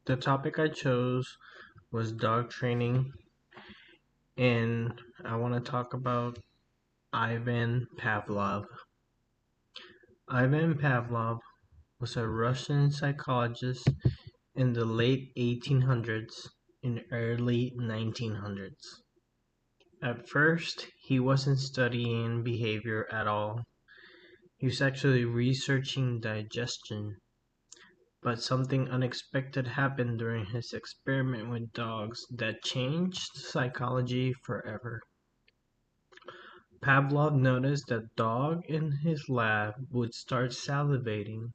The topic I chose was dog training, and I want to talk about Ivan Pavlov. Ivan Pavlov was a Russian psychologist in the late 1800s and early 1900s. At first, he wasn't studying behavior at all. He was actually researching digestion. But something unexpected happened during his experiment with dogs that changed psychology forever. Pavlov noticed that dogs in his lab would start salivating,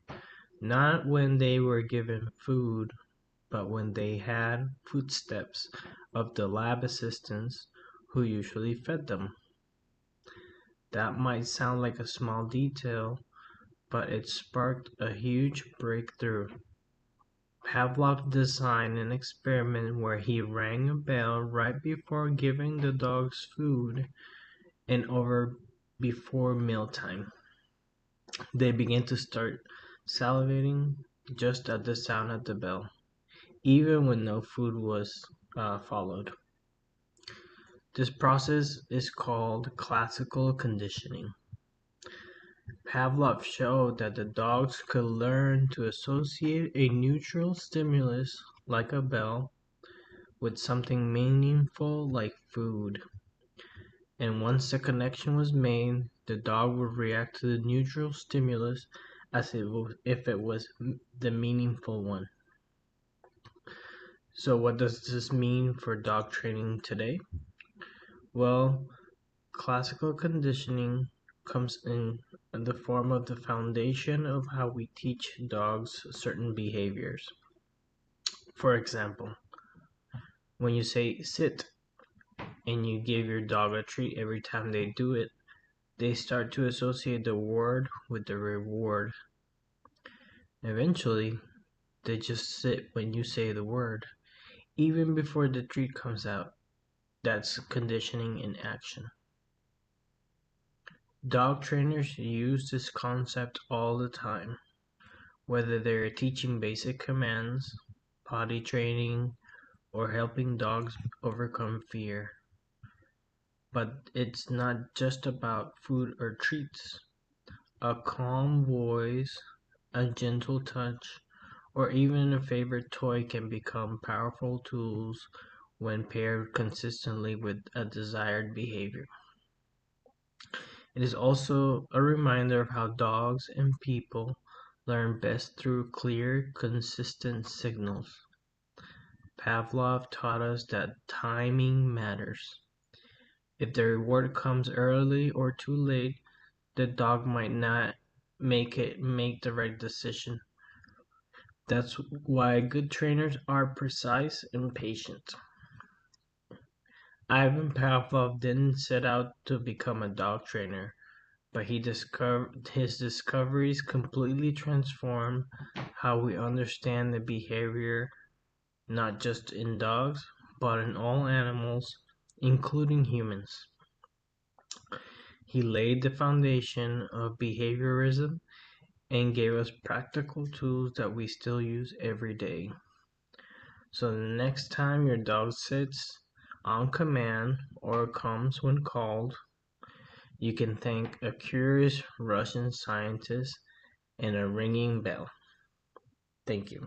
not when they were given food, but when they had footsteps of the lab assistants who usually fed them. That might sound like a small detail, but it sparked a huge breakthrough. Pavlov designed an experiment where he rang a bell right before giving the dogs food and over before mealtime. They began to start salivating just at the sound of the bell, even when no food was followed. This process is called classical conditioning. Pavlov showed that the dogs could learn to associate a neutral stimulus, like a bell, with something meaningful like food. And once the connection was made, the dog would react to the neutral stimulus as if it was the meaningful one. So, what does this mean for dog training today? Well, classical conditioning comes in the form of the foundation of how we teach dogs certain behaviors. For example, when you say sit and you give your dog a treat every time they do it, they start to associate the word with the reward. Eventually, they just sit when you say the word, even before the treat comes out. That's conditioning in action. Dog trainers use this concept all the time, whether they're teaching basic commands, potty training, or helping dogs overcome fear. But it's not just about food or treats. A calm voice, a gentle touch, or even a favorite toy can become powerful tools when paired consistently with a desired behavior. It is also a reminder of how dogs and people learn best through clear, consistent signals. Pavlov taught us that timing matters. If the reward comes early or too late, the dog might not make the right decision. That's why good trainers are precise and patient. Ivan Pavlov didn't set out to become a dog trainer, but his discoveries completely transformed how we understand the behavior, not just in dogs, but in all animals, including humans. He laid the foundation of behaviorism and gave us practical tools that we still use every day. So the next time your dog sits on command or comes when called, you can thank a curious Russian scientist and a ringing bell. Thank you.